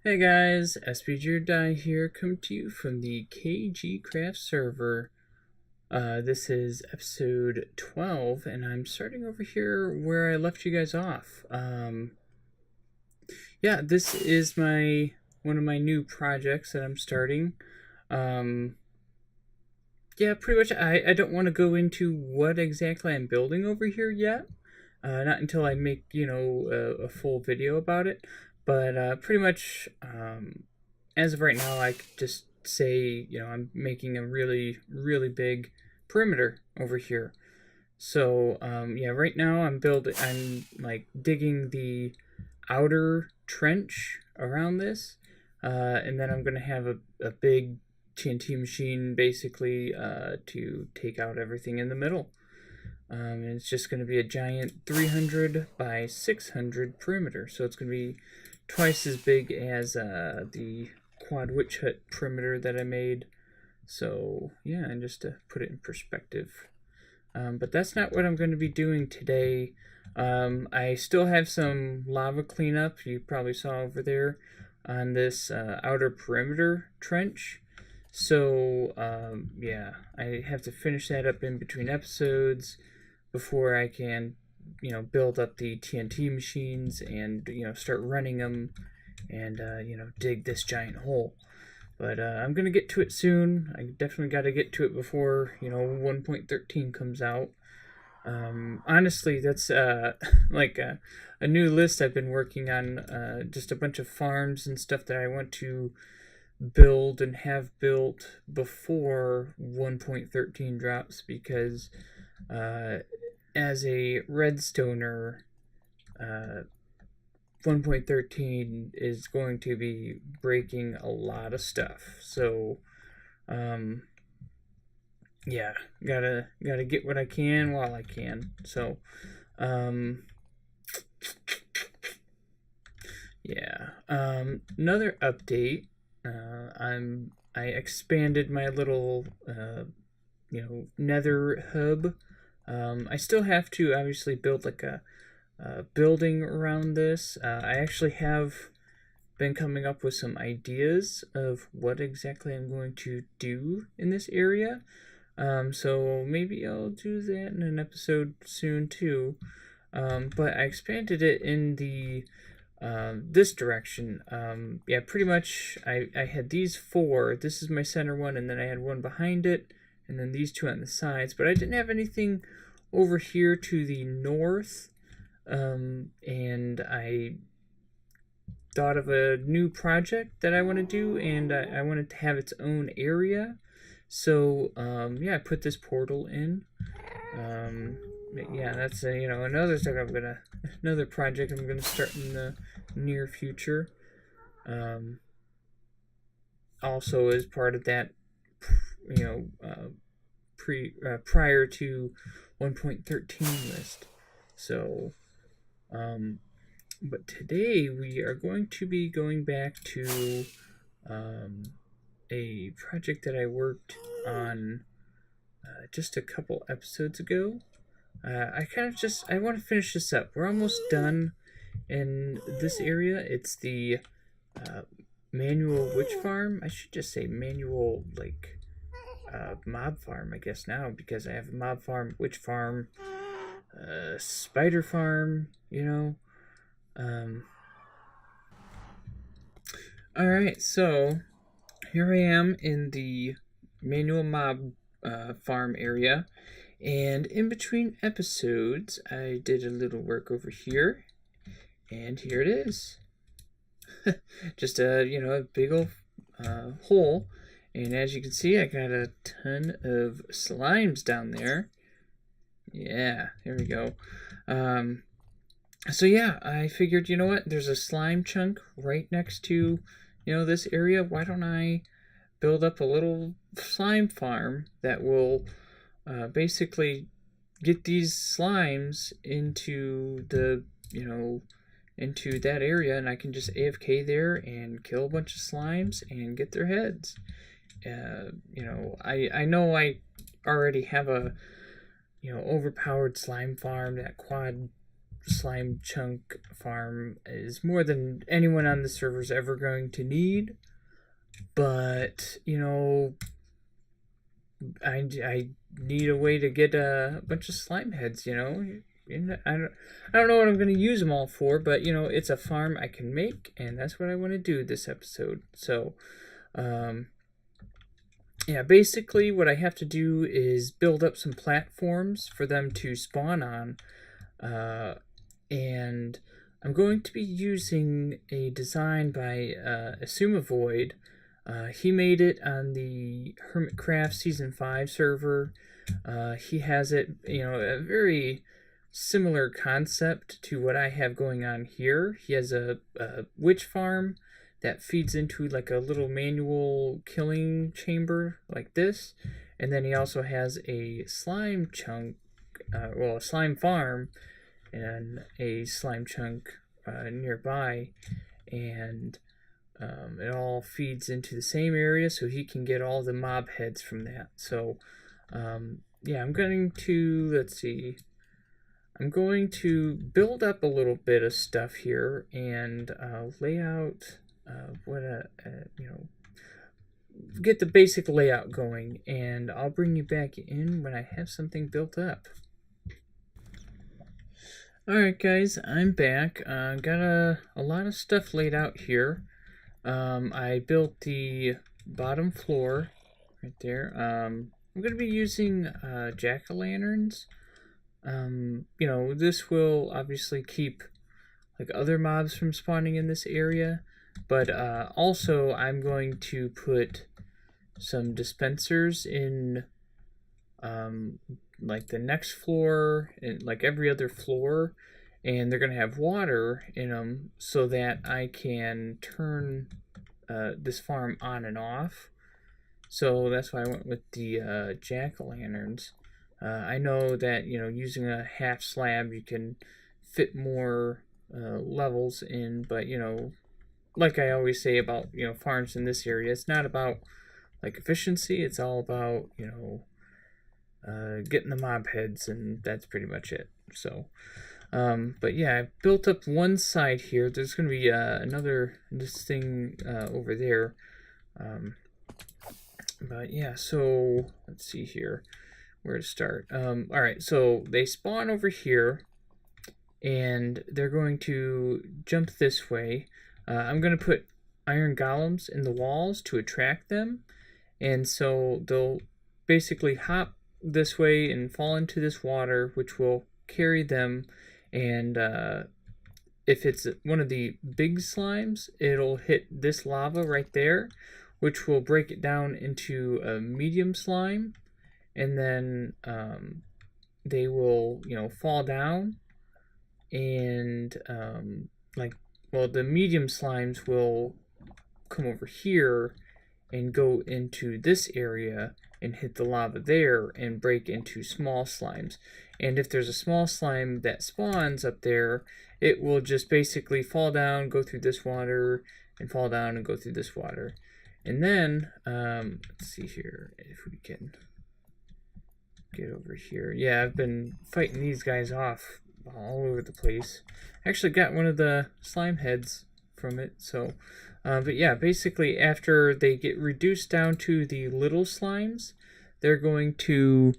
Hey guys, SPGDie here, come to you from the KG Craft server. This is episode 12, and I'm starting over here where I left you guys off. Yeah, this is one of my new projects that I'm starting. Um, yeah, pretty much I don't want to go into what exactly I'm building over here yet. Not until I make, a full video about it. But pretty much, as of right now, I could just say, I'm making a really, really big perimeter over here. So, yeah, right now I'm like digging the outer trench around this. And then I'm going to have a big TNT machine basically to take out everything in the middle. And it's just going to be a giant 300 by 600 perimeter. So it's going to be twice as big as the quad witch hut perimeter that I made. So yeah, and just to put it in perspective. But that's not what I'm going to be doing today. I still have some lava cleanup. You probably saw over there on this outer perimeter trench. So yeah, I have to finish that up in between episodes before I can, build up the TNT machines and, start running them and, dig this giant hole. But I'm going to get to it soon. I definitely got to get to it before, 1.13 comes out. Honestly, that's like a new list I've been working on, just a bunch of farms and stuff that I want to build and have built before 1.13 drops because as a redstoner, 1.13 is going to be breaking a lot of stuff. So, yeah, gotta get what I can while I can. So, yeah. Another update. I expanded my little nether hub. I still have to obviously build like a building around this. I actually have been coming up with some ideas of what exactly I'm going to do in this area. So maybe I'll do that in an episode soon too. But I expanded it in the this direction. Yeah, pretty much I had these four. This is my center one, and then I had one behind it, and then these two on the sides. But I didn't have anything over here to the north. And I thought of a new project that I want to do, and I wanted to have its own area. So yeah, I put this portal in. Yeah, that's another project I'm gonna start in the near future. Also, as part of that, you know, prior to 1.13 list. So, but today we are going to be going back to a project that I worked on just a couple episodes ago. I want to finish this up. We're almost done in this area. It's the manual witch farm. I should just say manual mob farm, I guess now, because I have a mob farm, witch farm, spider farm. All right, so here I am in the manual mob farm area. And in between episodes, I did a little work over here, and here it is. Just a big old hole, and as you can see, I got a ton of slimes down there. Yeah, here we go. So yeah, I figured, you know what? There's a slime chunk right next to, this area. Why don't I build up a little slime farm that will basically get these slimes into into that area, and I can just AFK there and kill a bunch of slimes and get their heads. I know I already have a overpowered slime farm, that quad slime chunk farm is more than anyone on the server is ever going to need. But, you know, I need a way to get a bunch of slime heads, you know. I don't know what I'm going to use them all for, but, you know, it's a farm I can make, and that's what I want to do this episode. So, yeah, basically what I have to do is build up some platforms for them to spawn on, and I'm going to be using a design by Assumevoid. He made it on the Hermitcraft Season 5 server. He has it, you know, a very similar concept to what I have going on here. He has a witch farm that feeds into like a little manual killing chamber like this. And then he also has a slime chunk, a slime farm and a slime chunk nearby. And it all feeds into the same area, so he can get all the mob heads from that. So, yeah, I'm going to, let's see, I'm going to build up a little bit of stuff here and lay out you know, get the basic layout going, and I'll bring you back in when I have something built up. Alright guys, I'm back. Got a lot of stuff laid out here. I built the bottom floor right there. I'm going to be using jack-o'-lanterns. You know, this will obviously keep like other mobs from spawning in this area, but also I'm going to put some dispensers in like the next floor and like every other floor, and they're going to have water in them so that I can turn this farm on and off. So that's why I went with the jack-o'-lanterns. I know that, you know, using a half slab you can fit more levels in, but, you know, like I always say about, you know, farms in this area, it's not about like efficiency, it's all about, you know, getting the mob heads, and that's pretty much it. So but yeah, I built up one side here. There's going to be another this thing over there. But yeah, so let's see here where to start. Alright, so they spawn over here, and they're going to jump this way. I'm going to put iron golems in the walls to attract them, and so they'll basically hop this way and fall into this water, which will carry them. And if it's one of the big slimes, it'll hit this lava right there, which will break it down into a medium slime, and then they will, you know, fall down, and the medium slimes will come over here and go into this area and hit the lava there and break into small slimes. And if there's a small slime that spawns up there, it will just basically fall down, go through this water, and fall down and go through this water. And then, let's see here if we can get over here. Yeah, I've been fighting these guys off all over the place. I actually got one of the slime heads from it, so... but yeah, basically after they get reduced down to the little slimes, they're going to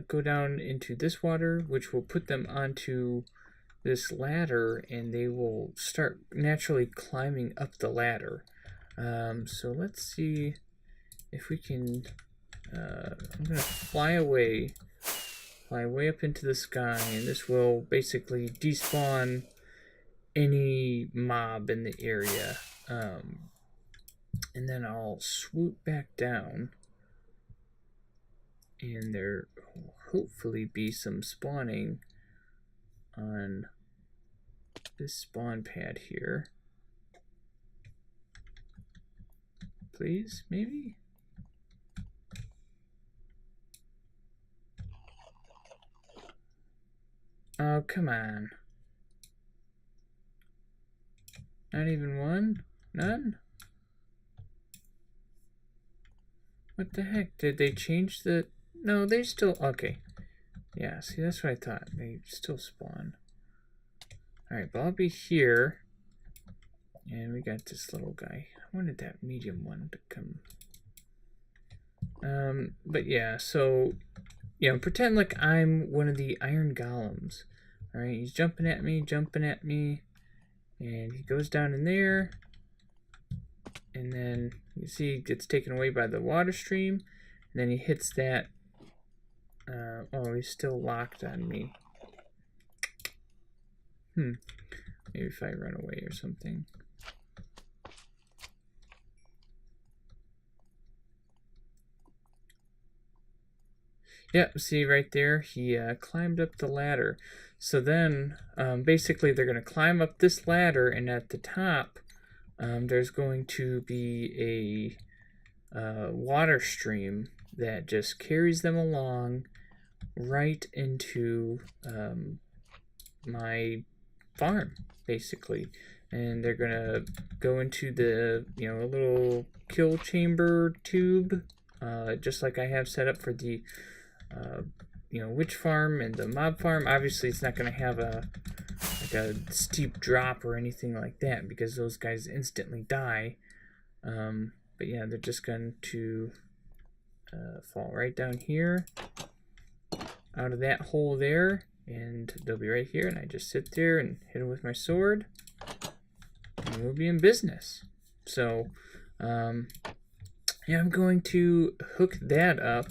go down into this water, which will put them onto this ladder, and they will start naturally climbing up the ladder. So let's see if we can... I'm going to fly way up into the sky, and this will basically despawn any mob in the area. And then I'll swoop back down, and there will hopefully be some spawning on this spawn pad here. Please, maybe? Oh, come on. Not even one? None? What the heck? Did they change the... No, they still... Okay. Yeah, see, that's what I thought. They still spawn. Alright, but I'll be here. And we got this little guy. I wanted that medium one to come. But yeah, so, pretend like I'm one of the iron golems. Alright, he's jumping at me. And he goes down in there. And then you see he gets taken away by the water stream. And then he hits that. Oh, he's still locked on me. Maybe if I run away or something. Yep, see right there, he climbed up the ladder. So then, basically, they're going to climb up this ladder, and at the top, there's going to be a water stream that just carries them along right into my farm, basically. And they're going to go into the, a little kill chamber tube, just like I have set up for the witch farm and the mob farm. Obviously, it's not going to have a steep drop or anything like that because those guys instantly die. But yeah, they're just going to fall right down here out of that hole there, and they'll be right here, and I just sit there and hit them with my sword, and we'll be in business. So, yeah, I'm going to hook that up.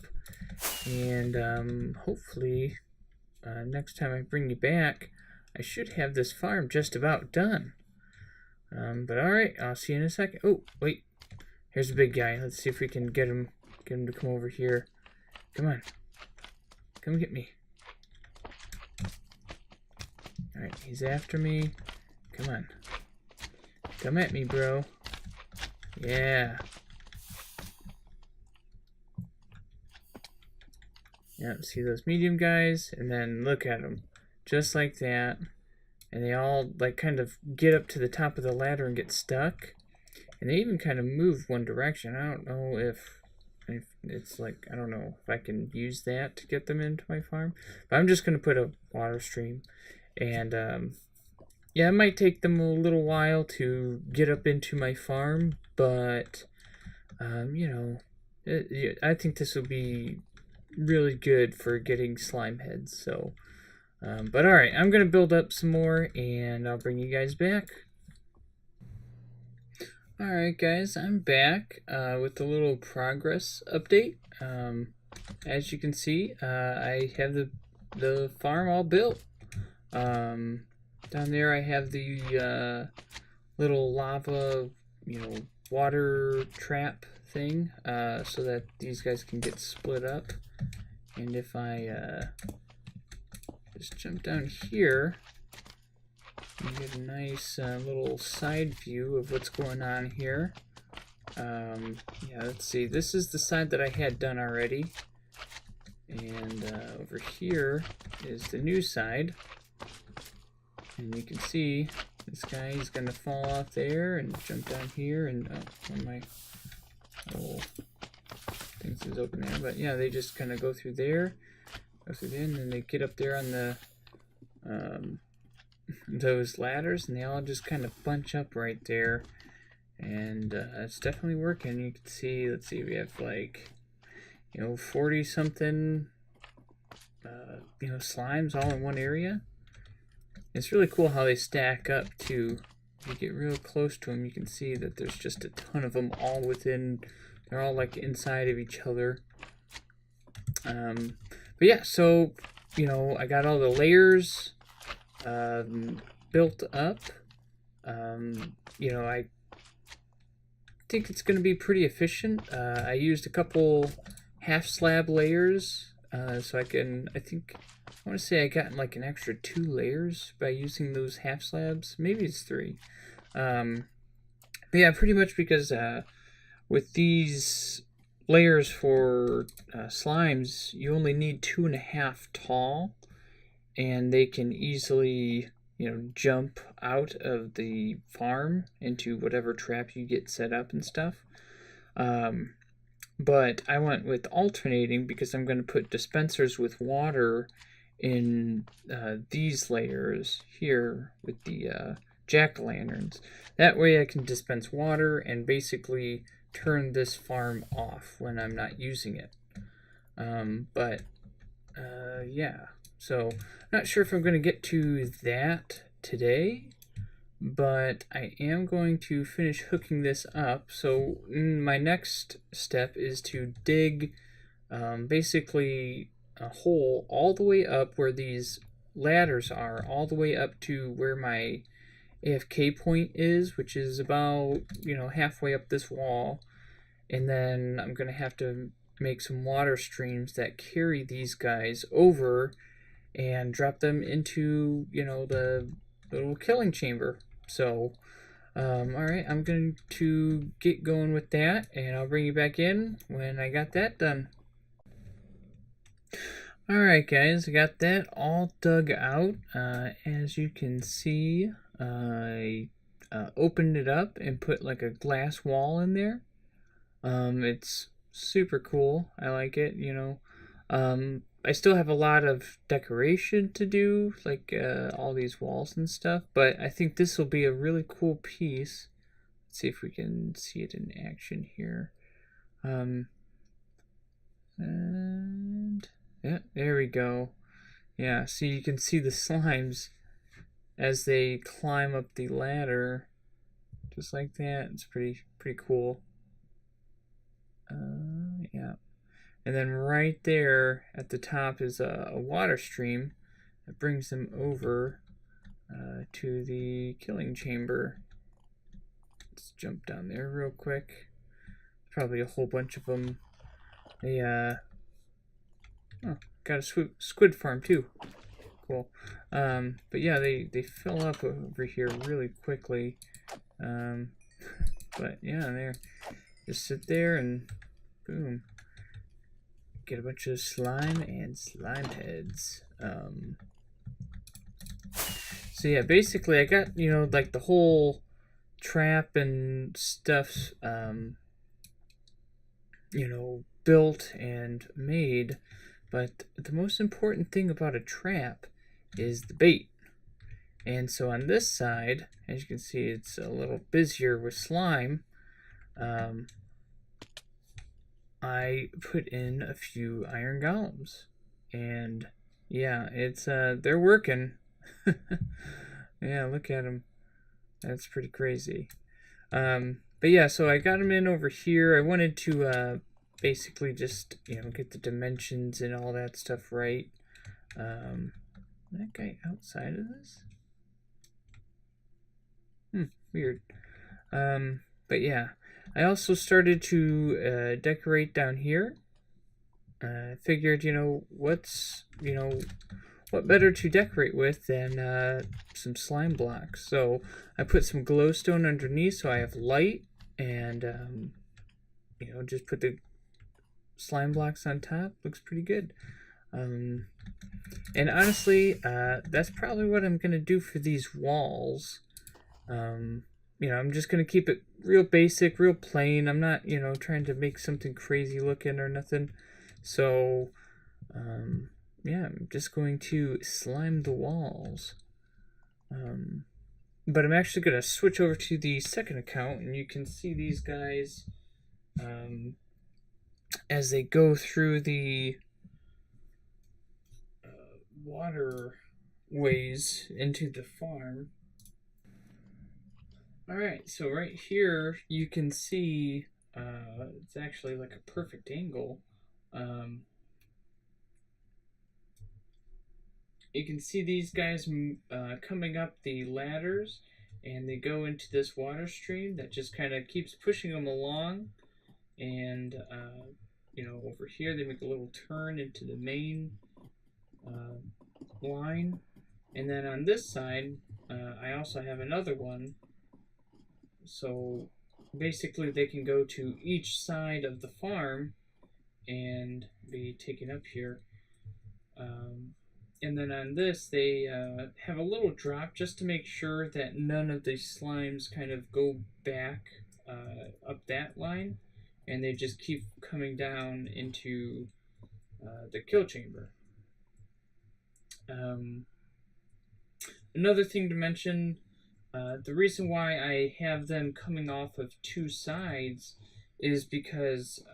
And hopefully next time I bring you back, I should have this farm just about done. But alright, I'll see you in a second. Oh, wait. Here's a big guy. Let's see if we can get him to come over here. Come on. Come get me. Alright, he's after me. Come on. Come at me, bro. Yeah. Yep, see those medium guys, and then look at them, just like that, and they all like kind of get up to the top of the ladder and get stuck, and they even kind of move one direction. I don't know if it's like, I don't know if I can use that to get them into my farm, but I'm just gonna put a water stream, and yeah, it might take them a little while to get up into my farm, but I think this will be really good for getting slime heads. So but alright, I'm gonna build up some more and I'll bring you guys back. Alright guys, I'm back with a little progress update. As you can see, I have the farm all built. Down there I have the little lava, water trap thing, so that these guys can get split up. And if I just jump down here, you get a nice little side view of what's going on here. Yeah, let's see. This is the side that I had done already. And over here is the new side. And you can see this guy is going to fall off there and jump down here. And one of my little things is open there. But yeah, they just kind of go through there, and then they get up there on the those ladders, and they all just kind of bunch up right there. And it's definitely working. You can see, let's see, we have like 40 something slimes all in one area. It's really cool how they stack up too. If you get real close to them, you can see that there's just a ton of them all within. They're all like inside of each other. But yeah, so I got all the layers built up. I think it's going to be pretty efficient. I used a couple half slab layers, so I want to say I got like an extra 2 layers by using those half slabs. Maybe it's 3. But yeah, pretty much because with these layers for slimes, you only need 2.5 tall, and they can easily jump out of the farm into whatever trap you get set up and stuff. But I went with alternating because I'm going to put dispensers with water in these layers here with the jack-o'-lanterns. That way I can dispense water and basically turn this farm off when I'm not using it. Yeah, so not sure if I'm going to get to that today, but I am going to finish hooking this up. So my next step is to dig basically a hole all the way up where these ladders are, all the way up to where my AFK point is, which is about, halfway up this wall. And then I'm going to have to make some water streams that carry these guys over and drop them into, the little killing chamber. So, alright, I'm going to get going with that, and I'll bring you back in when I got that done. Alright guys, I got that all dug out. As you can see, I opened it up and put like a glass wall in there. It's super cool. I like it, I still have a lot of decoration to do, like all these walls and stuff, but I think this will be a really cool piece. Let's see if we can see it in action here. And yeah, there we go. Yeah, so you can see the slimes as they climb up the ladder, just like that. It's pretty cool. Yeah. And then right there at the top is a water stream that brings them over to the killing chamber. Let's jump down there real quick. Probably a whole bunch of them. They got a squid farm too. Cool. But yeah, they fill up over here really quickly. But yeah, there. Just sit there and boom. Get a bunch of slime and slime heads. So yeah, basically I got, like the whole trap and stuff, built and made. But the most important thing about a trap is the bait. And so on this side, as you can see, it's a little busier with slime. I put in a few iron golems, and yeah, it's they're working. Yeah, look at them. That's pretty crazy. But yeah, so I got them in over here. I wanted to basically just get the dimensions and all that stuff right. That guy outside of this? Weird. But yeah. I also started to decorate down here. Figured, what better to decorate with than some slime blocks. So I put some glowstone underneath so I have light, and just put the slime blocks on top. Looks pretty good. And honestly, that's probably what I'm gonna do for these walls. I'm just going to keep it real basic, real plain. I'm not, trying to make something crazy looking or nothing. So, yeah, I'm just going to slime the walls. But I'm actually going to switch over to the second account, and you can see these guys as they go through the waterways into the farm. Alright, so right here you can see it's actually like a perfect angle. You can see these guys coming up the ladders, and they go into this water stream that just kind of keeps pushing them along. And over here they make a little turn into the main line. And then on this side, I also have another one. So basically they can go to each side of the farm and be taken up here. And then on this, they have a little drop just to make sure that none of the slimes kind of go back up that line, and they just keep coming down into the kill chamber. Um, Another thing to mention, the reason why I have them coming off of two sides is because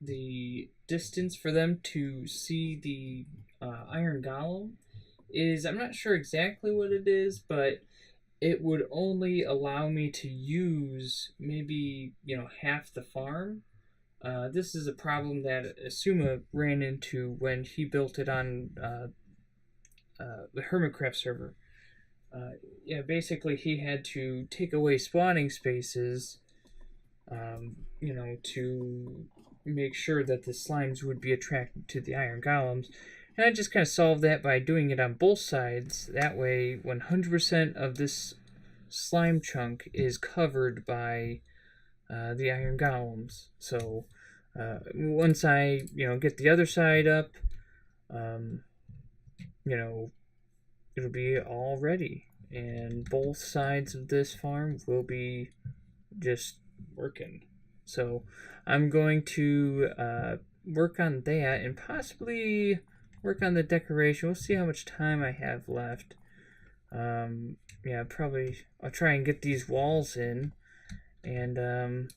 the distance for them to see the iron golem is, I'm not sure exactly what it is, but it would only allow me to use maybe, half the farm. This is a problem that Asuma ran into when he built it on the Hermitcraft server. Basically, he had to take away spawning spaces, to make sure that the slimes would be attracted to the iron golems. And I just kind of solved that by doing it on both sides. That way, 100% of this slime chunk is covered by the iron golems. So once I, get the other side up, um, it'll be all ready. And both sides of this farm will be just working. So I'm going to work on that and possibly work on the decoration. We'll see how much time I have left. Probably I'll try and get these walls in. And I'm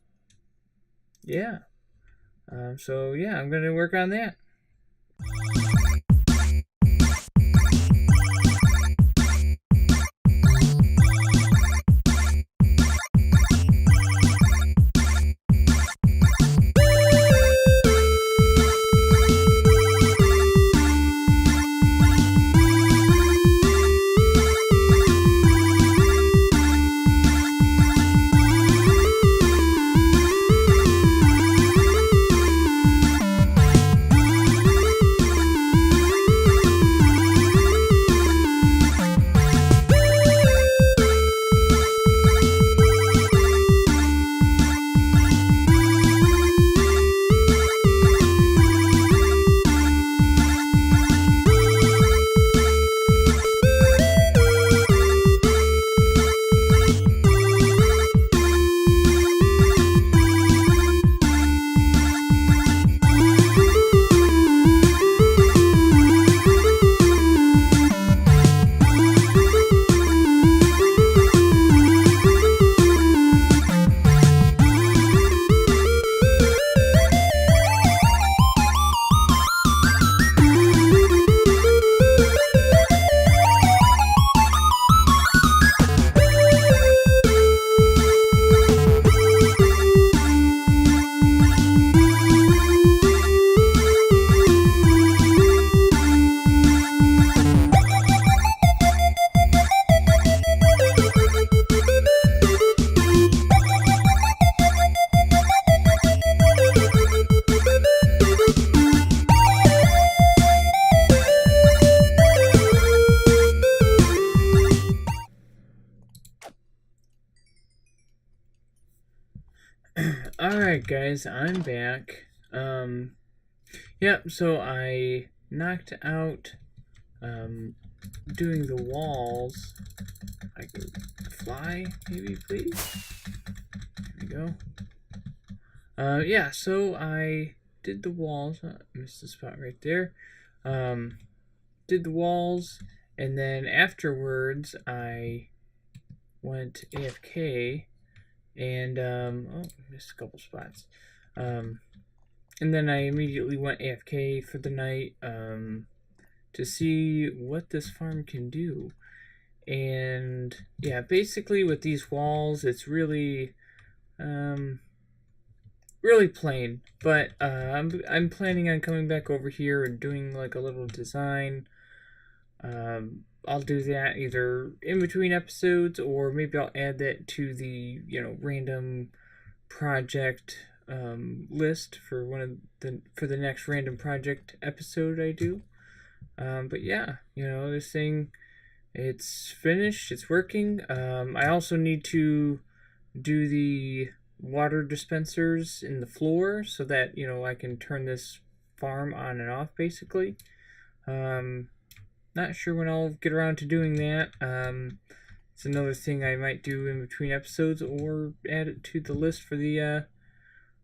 going to work on that. Alright guys, I'm back. So I knocked out doing the walls. I can fly, maybe, please? There we go. So I did the walls. I missed the spot right there. Did the walls, and then afterwards I went AFK. And missed a couple spots. And then I immediately went AFK for the night to see what this farm can do. And basically with these walls, it's really really plain. But I'm planning on coming back over here and doing like a little design. I'll do that either in between episodes, or maybe I'll add that to the random project list for the next random project episode I do. This thing, it's finished, it's working. I also need to do the water dispensers in the floor so that I can turn this farm on and off basically. Not sure when I'll get around to doing that. It's another thing I might do in between episodes, or add it to the list for the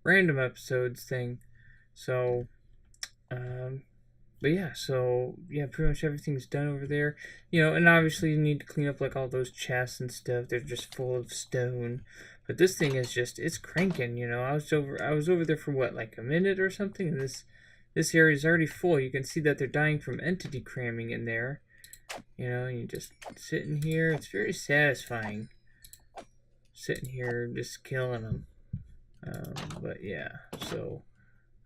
random episodes thing. So, but yeah, so yeah, pretty much everything's done over there. You know, and obviously you need to clean up like all those chests and stuff. They're just full of stone. But this thing is just it's cranking, you know. I was over there for what, like a minute or something, and this area is already full. You can see that they're dying from entity cramming in there. You know, you just sit in here. It's very satisfying. Sitting here just killing them. But yeah, so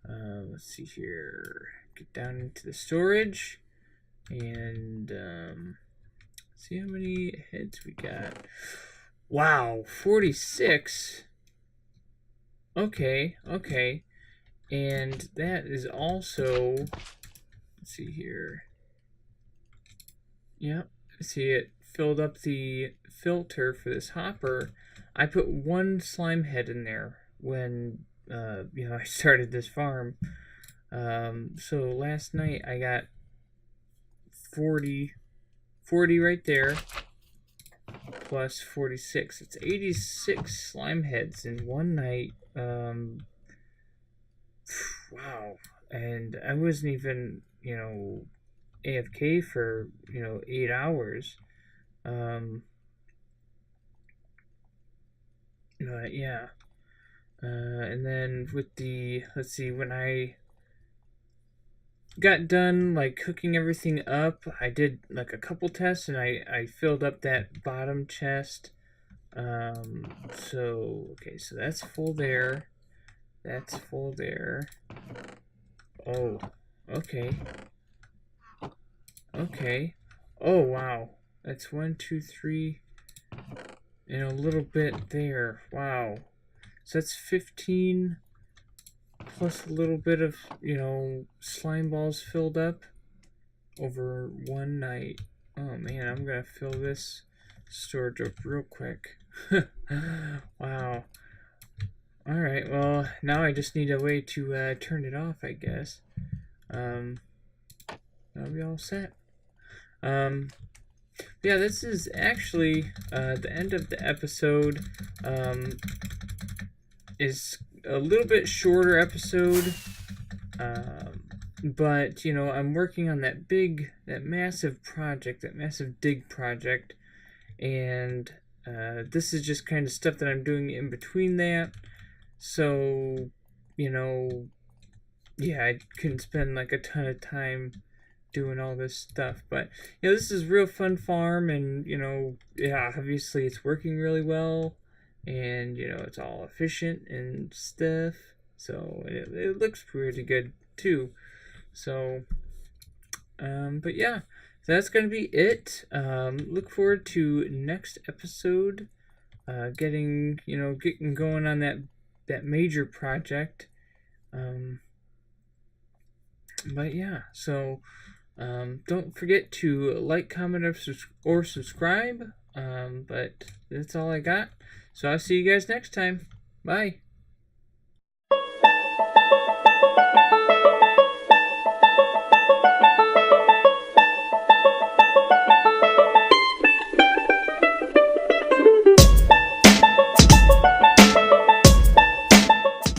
let's see here. Get down into the storage and see how many heads we got. Wow, 46. Okay, okay. And that is also, let's see here. Yep, see it filled up the filter for this hopper. I put one slime head in there when you know, I started this farm. So last night I got 40 right there, plus 46. It's 86 slime heads in one night. Wow. And I wasn't even, you know, AFK for, you know, 8 hours. Yeah. And then with the, let's see, when I got done like cooking everything up, I did like a couple tests and I filled up that bottom chest. So okay, so that's full there. That's full there. Oh, okay. Okay. Oh wow. That's 1, 2, 3 and a little bit there. Wow. So that's 15 plus a little bit of, you know, slime balls filled up over one night. Oh man, I'm gonna fill this storage up real quick. Wow. Alright, well, now I just need a way to turn it off, I guess. That'll be all set. Yeah, this is actually the end of the episode. Is a little bit shorter episode, but you know, I'm working on that massive project, that massive dig project, and this is just kind of stuff that I'm doing in between that. So, you know, yeah, I couldn't spend like a ton of time doing all this stuff, but you know, this is a real fun farm, and you know, yeah, obviously it's working really well, and you know, it's all efficient and stuff, so it looks pretty good too. So but yeah, so that's gonna be it. Look forward to next episode, getting going on that major project. But yeah, so don't forget to like, comment, or subscribe. But that's all I got. So I'll see you guys next time. Bye.